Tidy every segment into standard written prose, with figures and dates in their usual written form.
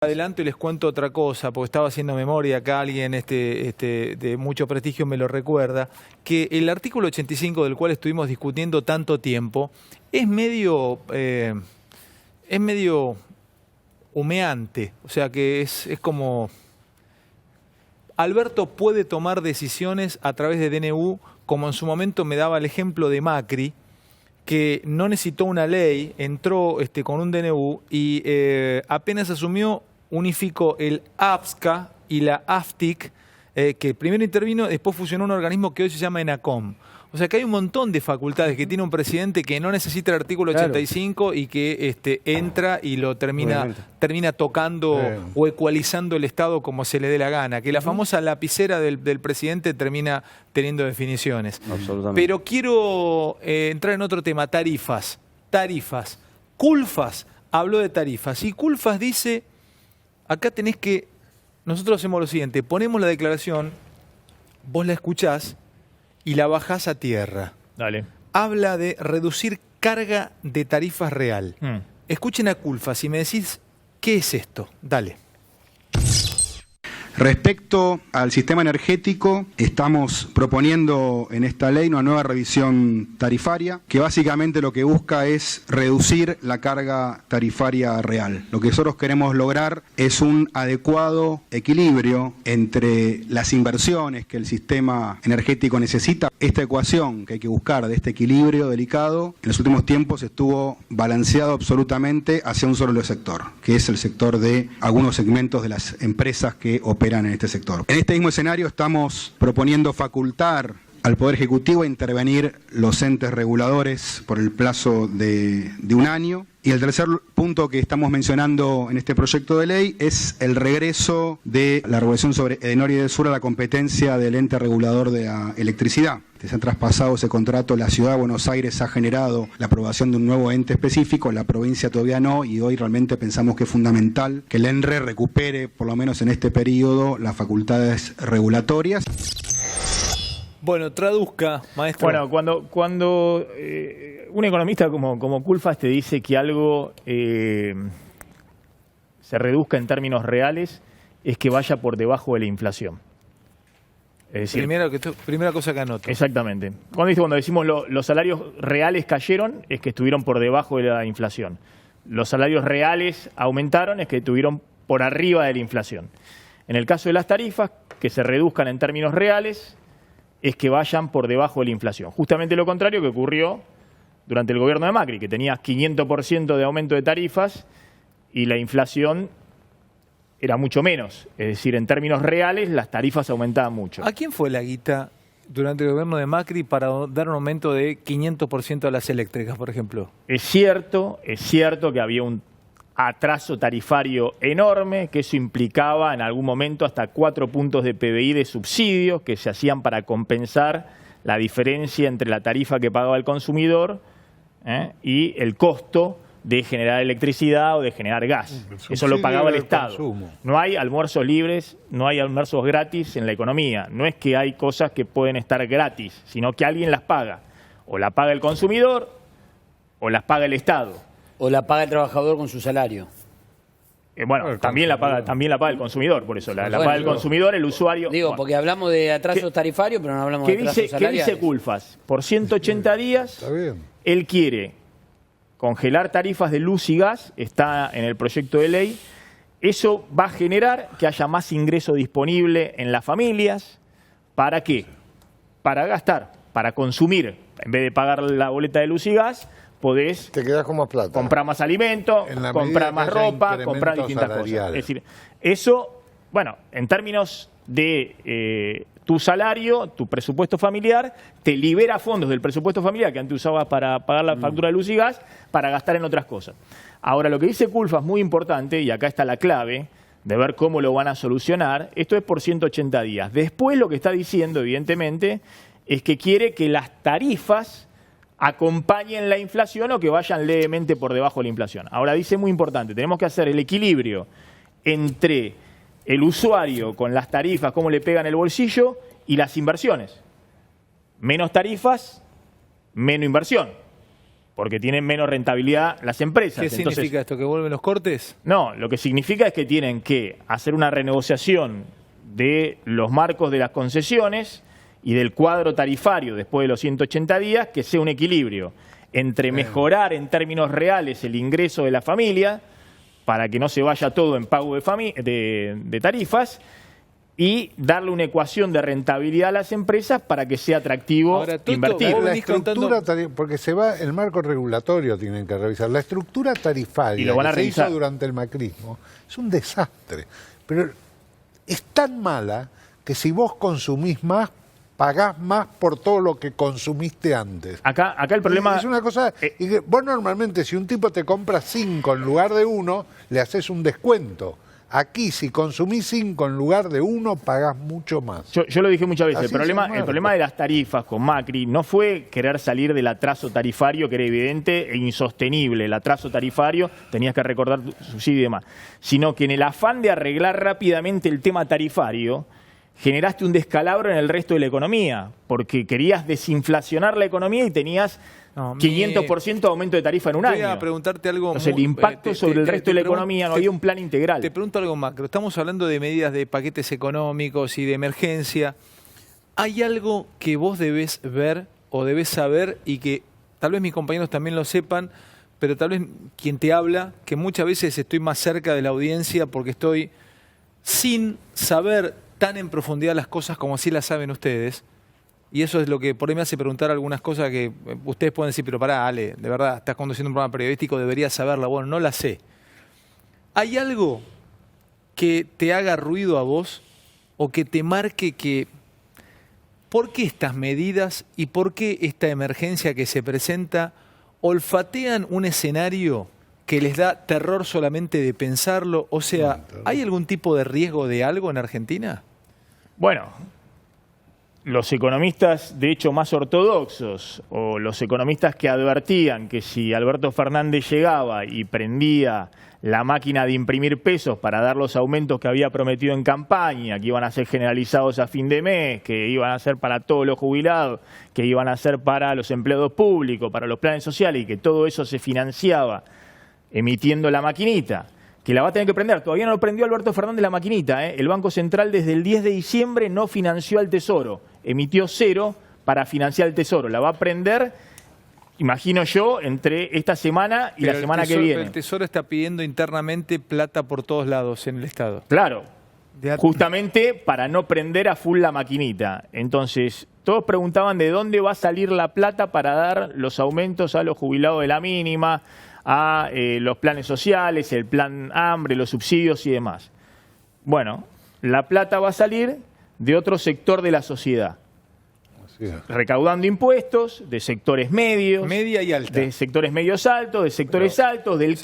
Adelanto y les cuento otra cosa, porque estaba haciendo memoria acá, alguien de mucho prestigio me lo recuerda, que el artículo 85 del cual estuvimos discutiendo tanto tiempo es medio humeante, o sea que es como... Alberto puede tomar decisiones a través de DNU, como en su momento me daba el ejemplo de Macri, que no necesitó una ley, entró con un DNU y apenas asumió, unificó el APSCA y la AFTIC, que primero intervino, después fusionó un organismo que hoy se llama ENACOM. O sea que hay un montón de facultades que tiene un presidente que no necesita el artículo 85 claro. Y que entra y lo termina tocando o ecualizando el Estado como se le dé la gana. Que la famosa lapicera del presidente termina teniendo definiciones. Absolutamente. Pero quiero entrar en otro tema, tarifas. Culfas habló de tarifas y Culfas dice... Acá tenés que, nosotros hacemos lo siguiente, ponemos la declaración, vos la escuchás y la bajás a tierra. Dale. Habla de reducir carga de tarifas real. Escuchen a Culfas y me decís, ¿qué es esto? Dale. Respecto al sistema energético, estamos proponiendo en esta ley una nueva revisión tarifaria que básicamente lo que busca es reducir la carga tarifaria real. Lo que nosotros queremos lograr es un adecuado equilibrio entre las inversiones que el sistema energético necesita. Esta ecuación que hay que buscar de este equilibrio delicado, en los últimos tiempos estuvo balanceado absolutamente hacia un solo sector, que es el sector de algunos segmentos de las empresas que operan en este sector. En este mismo escenario estamos proponiendo facultar al Poder Ejecutivo a intervenir los entes reguladores por el plazo de un año. Y el tercer punto que estamos mencionando en este proyecto de ley es el regreso de la regulación sobre Edenor y Edesur a la competencia del ente regulador de la electricidad. Se han traspasado ese contrato, la Ciudad de Buenos Aires ha generado la aprobación de un nuevo ente específico, la provincia todavía no, y hoy realmente pensamos que es fundamental que el ENRE recupere, por lo menos en este periodo, las facultades regulatorias. Bueno, traduzca, maestro. Bueno, cuando un economista como Culfas te dice que algo se reduzca en términos reales, es que vaya por debajo de la inflación. Es decir, primera cosa que anoto. Exactamente. Cuando decimos los salarios reales cayeron, es que estuvieron por debajo de la inflación. Los salarios reales aumentaron, es que estuvieron por arriba de la inflación. En el caso de las tarifas, que se reduzcan en términos reales, es que vayan por debajo de la inflación. Justamente lo contrario que ocurrió durante el gobierno de Macri, que tenía 500% de aumento de tarifas y la inflación era mucho menos. Es decir, en términos reales, las tarifas aumentaban mucho. ¿A quién fue la guita durante el gobierno de Macri para dar un aumento de 500% a las eléctricas, por ejemplo? Es cierto que había un atraso tarifario enorme, que eso implicaba en algún momento hasta 4 puntos de PBI de subsidios que se hacían para compensar la diferencia entre la tarifa que pagaba el consumidor y el costo de generar electricidad o de generar gas. Eso lo pagaba el Estado. Consumo. No hay almuerzos libres, no hay almuerzos gratis en la economía. No es que hay cosas que pueden estar gratis, sino que alguien las paga. O la paga el consumidor o las paga el Estado. O la paga el trabajador con su salario. Bueno, también la paga el consumidor, por eso. La paga el consumidor, el usuario. Digo, porque hablamos de atrasos tarifarios, pero no hablamos de atrasos salariales. ¿Qué dice Culfas? Por 180 días, él quiere congelar tarifas de luz y gas, está en el proyecto de ley. Eso va a generar que haya más ingreso disponible en las familias. ¿Para qué? Para gastar, para consumir. En vez de pagar la boleta de luz y gas, te quedás con más plata. Comprar más alimento, comprar más ropa, comprar distintas cosas. Es decir, eso, bueno, en términos de tu salario, tu presupuesto familiar, te libera fondos del presupuesto familiar que antes usabas para pagar la factura de luz y gas, para gastar en otras cosas. Ahora, lo que dice Culfas es muy importante, y acá está la clave de ver cómo lo van a solucionar. Esto es por 180 días. Después lo que está diciendo, evidentemente, es que quiere que las tarifas acompañen la inflación o que vayan levemente por debajo de la inflación. Ahora dice muy importante, tenemos que hacer el equilibrio entre el usuario con las tarifas, cómo le pegan el bolsillo, y las inversiones. Menos tarifas, menos inversión. porque tienen menos rentabilidad las empresas. ¿Qué significa esto? ¿Que vuelven los cortes? No, lo que significa es que tienen que hacer una renegociación de los marcos de las concesiones y del cuadro tarifario después de los 180 días, que sea un equilibrio entre mejorar en términos reales el ingreso de la familia, para que no se vaya todo en pago de tarifas, y darle una ecuación de rentabilidad a las empresas para que sea atractivo invertir. La estructura porque se va el marco regulatorio, tienen que revisar. La estructura tarifaria Y lo van a que se revisar. hizo durante el macrismo es un desastre. Pero es tan mala que si vos consumís más, pagás más por todo lo que consumiste antes. Acá el problema... Es una cosa... y que vos normalmente, si un tipo te compra 5 en lugar de 1, le haces un descuento. Aquí, si consumís 5 en lugar de 1, pagás mucho más. Yo lo dije muchas veces, Así el problema de las tarifas con Macri no fue querer salir del atraso tarifario, que era evidente e insostenible. El atraso tarifario, tenías que recordar subsidio y demás. Sino que en el afán de arreglar rápidamente el tema tarifario, generaste un descalabro en el resto de la economía, porque querías desinflacionar la economía y tenías 500% de aumento de tarifa en un año. Voy a preguntarte algo. Entonces, el impacto sobre el resto de la economía, no había un plan integral. Te pregunto algo macro. Estamos hablando de medidas de paquetes económicos y de emergencia. ¿Hay algo que vos debés ver o debés saber y que tal vez mis compañeros también lo sepan, pero tal vez quien te habla, que muchas veces estoy más cerca de la audiencia porque estoy sin saber tan en profundidad las cosas como así las saben ustedes? Y eso es lo que por ahí me hace preguntar algunas cosas que ustedes pueden decir, pero pará, Ale, de verdad, estás conduciendo un programa periodístico, deberías saberla. Bueno, no la sé. ¿Hay algo que te haga ruido a vos o que te marque que por qué estas medidas y por qué esta emergencia que se presenta olfatean un escenario que les da terror solamente de pensarlo? O sea, ¿hay algún tipo de riesgo de algo en Argentina? Bueno, los economistas, de hecho, más ortodoxos, o los economistas que advertían que si Alberto Fernández llegaba y prendía la máquina de imprimir pesos para dar los aumentos que había prometido en campaña, que iban a ser generalizados a fin de mes, que iban a ser para todos los jubilados, que iban a ser para los empleados públicos, para los planes sociales, y que todo eso se financiaba emitiendo la maquinita, que la va a tener que prender. Todavía no lo prendió Alberto Fernández la maquinita, ¿eh? El Banco Central desde el 10 de diciembre no financió al Tesoro. Emitió 0 para financiar el Tesoro. La va a prender, imagino yo, entre esta semana y la semana que viene. El Tesoro está pidiendo internamente plata por todos lados en el Estado. Claro, justamente para no prender a full la maquinita. Entonces, todos preguntaban de dónde va a salir la plata para dar los aumentos a los jubilados de la mínima, a los planes sociales, el plan hambre, los subsidios y demás. Bueno, la plata va a salir de otro sector de la sociedad, recaudando impuestos de sectores medios, media y alta, de sectores medios altos, de sectores altos, del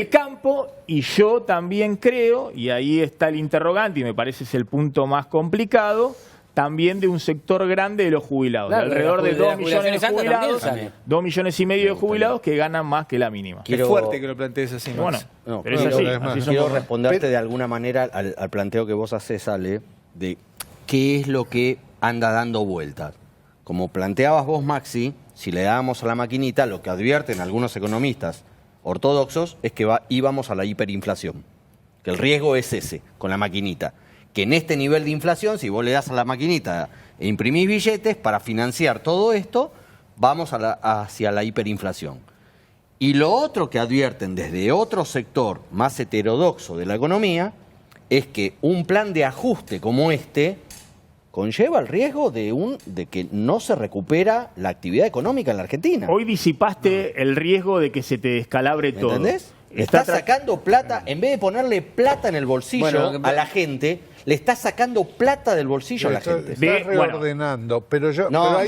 campo, y yo también creo, y ahí está el interrogante, y me parece es el punto más complicado, también de un sector grande de los jubilados, claro, alrededor de 2 millones de jubilados, también. 2 millones y medio de jubilados que ganan más que la mínima. Es fuerte que lo plantees así, Max. Bueno, no, pero es así. Quiero responderte de alguna manera al planteo que vos haces, Ale, de qué es lo que anda dando vueltas. Como planteabas vos, Maxi, si le dábamos a la maquinita, lo que advierten algunos economistas ortodoxos es que íbamos a la hiperinflación, que el riesgo es ese, con la maquinita. Que en este nivel de inflación, si vos le das a la maquinita e imprimís billetes para financiar todo esto, vamos hacia la hiperinflación. Y lo otro que advierten desde otro sector más heterodoxo de la economía es que un plan de ajuste como este conlleva el riesgo de que no se recupera la actividad económica en la Argentina. Hoy disipaste el riesgo de que se te descalabre todo. ¿Entendés? Está sacando plata, en vez de ponerle plata en el bolsillo a la gente, le está sacando plata del bolsillo a la gente. Está reordenando, pero yo... No,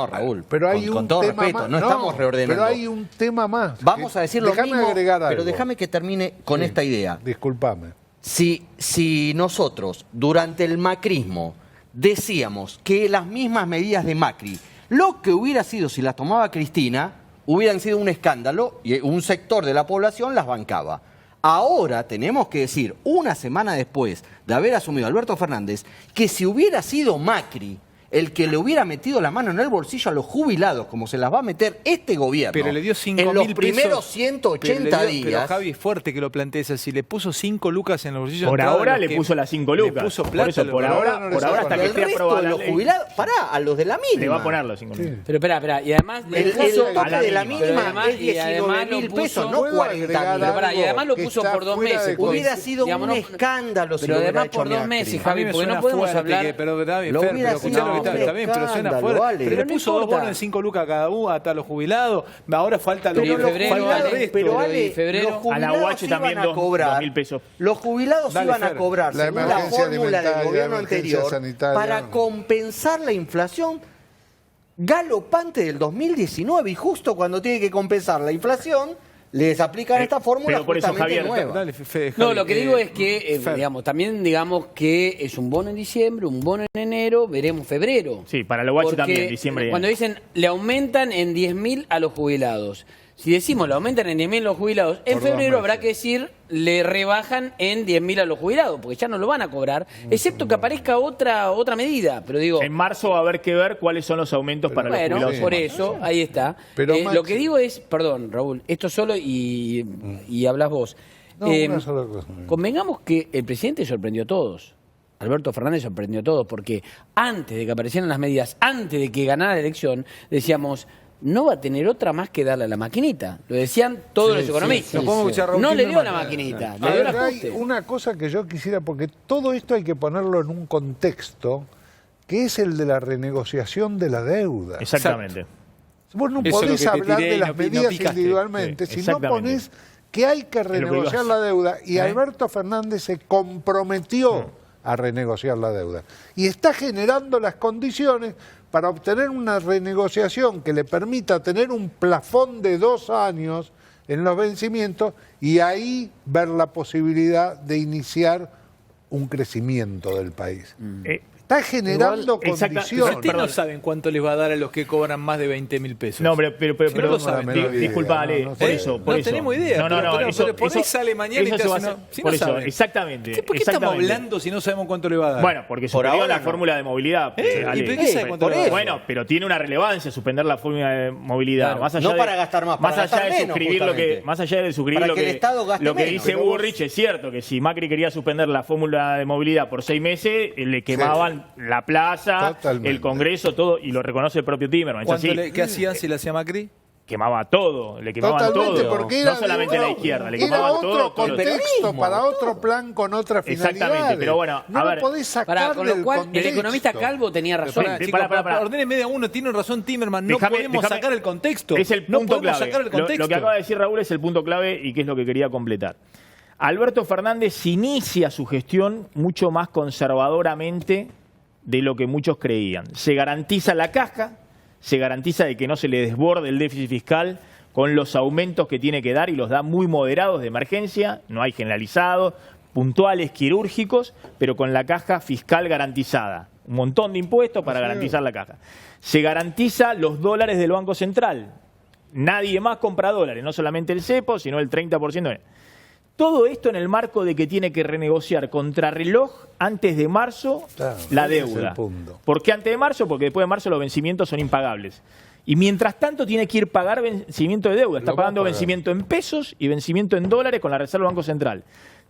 Raúl, pero hay con un todo tema respeto, más. no estamos reordenando. Pero hay un tema más. Vamos a decir lo mismo, agregar algo. pero déjame que termine con esta idea. Discúlpame. Si nosotros, durante el macrismo, decíamos que las mismas medidas de Macri, lo que hubiera sido si las tomaba Cristina, hubieran sido un escándalo y un sector de la población las bancaba. Ahora tenemos que decir, una semana después de haber asumido Alberto Fernández, que si hubiera sido Macri el que le hubiera metido la mano en el bolsillo a los jubilados, como se las va a meter este gobierno. Pero le dio 5.000 en los pesos, primeros 180 días. Pero Javi, es fuerte que lo plantees así. Le puso 5 lucas en el bolsillo. Por ahora le puso las 5 lucas. Le puso plata. Por eso, por ahora hasta que esté aprobada la ley. Jubilados, pará, a los de la mínima. Le va a poner los 5 lucas. Pero espera, y además... El tope de la mínima es y además 19.000 lo pesos, puso- no 40.000. Pero pará, y además lo puso por 2 meses. Hubiera sido digamos, un no- escándalo si Pero lo hubiera además hecho por 2 Macri. meses, A mí Javi, me porque suena no podemos fuerte hablar... pero David, Lo Fer, hubiera pero sido escuchá lo que un está bien, pero suena escándalo, fuerte. Ale. Pero Pero le no puso 2 importa. bonos de 5 lucas a cada uno, hasta los jubilados. Ahora falta lo Pero en que febrero, falta el Ale, resto. Pero Pero Ale, en febrero, los a la jubilados UH iban también a cobrar, 2.000 pesos. los jubilados Dale, iban a Fer. cobrar La según la emergencia fórmula del alimentaria, gobierno la emergencia anterior sanitaria. para compensar la inflación galopante del 2019 y justo cuando tiene que compensar la inflación les aplican esta fórmula pero por eso, justamente Javier, nueva. Dale, Javi, No, lo que digo es que, Fer. también digamos que es un bono en diciembre, un bono en enero, veremos febrero. Sí, para la UH Porque también, diciembre. Cuando dicen le aumentan en 10.000 a los jubilados. Si decimos le aumentan en 10.000 a los jubilados, en Por 2 febrero habrá meses. que decir le rebajan en 10.000 a los jubilados, porque ya no lo van a cobrar, excepto que aparezca otra medida. Pero digo, En marzo va a haber que ver cuáles son los aumentos para los bueno, jubilados. por eso, ahí está. Pero, Lo Maxi- que digo es, perdón, Raúl, esto solo y hablas vos. No, una sola cosa. Convengamos que el presidente sorprendió a todos. Alberto Fernández sorprendió a todos, porque antes de que aparecieran las medidas, antes de que ganara la elección, decíamos, no va a tener otra más que darle a la maquinita. Lo decían todos los economistas. Lo podemos escuchar a Raúl No le dio Tinelman. la maquinita, A le dio el ver, hay ajuste. una cosa que yo quisiera, porque todo esto hay que ponerlo en un contexto, que es el de la renegociación de la deuda. Exactamente. Vos no Eso es lo podés que te hablar tiré de y las no medidas picaste. individualmente, Sí, si no exactamente. ponés que hay que lo que renegociar ibas- la deuda, y Alberto Fernández se comprometió a renegociar la deuda. Y está generando las condiciones para obtener una renegociación que le permita tener un plafón de 2 años en los vencimientos y ahí ver la posibilidad de iniciar un crecimiento del país. Está generando Igual, exacta- condiciones. Ustedes no saben cuánto les va a dar a los que cobran más de 20.000 pesos. No, pero Si no lo saben, no, disculpa, Ale, no, no por sé. eso. No Por eso. tenemos idea, No, pero eso, por ahí eso- sale mañana y eso te se va a hace hacer- una- si por no eso, saben. exactamente. ¿Por qué estamos exactamente. hablando si no sabemos cuánto le va a dar? Bueno, porque Por suspendió ahora la no. fórmula de movilidad. ¿Y Ale. por qué sabe cuánto por le va a dar? Bueno, pero tiene una relevancia suspender la fórmula de movilidad. Claro. Más allá No de, para gastar más, para allá gastar de menos, suscribir lo que, justamente. más allá de suscribir Para lo que el Estado gaste lo que menos. dice Pero vos- Burrich, es cierto que si Macri quería suspender la fórmula de movilidad por 6 meses, le quemaban la plaza, Totalmente. el Congreso, todo, y lo reconoce el propio Timerman. Es ¿Cuánto así, ¿Qué hacía si le hacía Macri? quemaba todo, le quemaban Totalmente, todo. porque era No solamente la izquierda, le era quemaban otro todo. todo lo- contexto para otro plan con otra finalidad. Exactamente, pero bueno, no a lo ver, podés sacar Pará, con lo del cual, el contexto. economista Calvo tenía razón. Pará, Sí, chicos, pará. ordene media uno, tiene razón Timerman, no podemos sacar el contexto. Es el no punto podemos clave. sacar el contexto. Lo que acaba de decir Raúl es el punto clave y que es lo que quería completar. Alberto Fernández inicia su gestión mucho más conservadoramente de lo que muchos creían. Se garantiza la caja, se garantiza de que no se le desborde el déficit fiscal con los aumentos que tiene que dar y los da muy moderados de emergencia, no hay generalizados, puntuales, quirúrgicos, pero con la caja fiscal garantizada. Un montón de impuestos para garantizar la caja. Se garantiza los dólares del Banco Central. Nadie más compra dólares, no solamente el cepo, sino el 30%. Todo esto en el marco de que tiene que renegociar contrarreloj antes de marzo Claro, la ese es deuda. el punto. ¿Por qué antes de marzo? Porque después de marzo los vencimientos son impagables. Y mientras tanto tiene que ir a pagar vencimiento de deuda. Está Lo va a pagando pagar. vencimiento en pesos y vencimiento en dólares con la Reserva del Banco Central.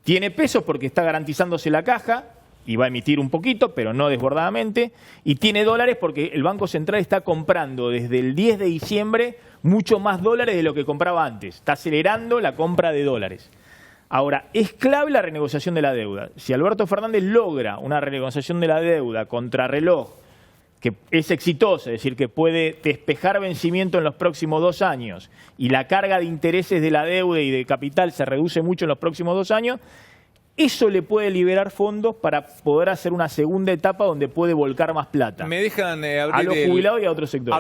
Tiene pesos porque está garantizándose la caja y va a emitir un poquito, pero no desbordadamente. Y tiene dólares porque el Banco Central está comprando desde el 10 de diciembre mucho más dólares de lo que compraba antes. Está acelerando la compra de dólares. Ahora, es clave la renegociación de la deuda. Si Alberto Fernández logra una renegociación de la deuda contrarreloj, que es exitosa, es decir, que puede despejar vencimiento en los próximos 2 años y la carga de intereses de la deuda y de capital se reduce mucho en los próximos 2 años, eso le puede liberar fondos para poder hacer una segunda etapa donde puede volcar más plata Me dejan a abrir los el- jubilados y a otros sectores.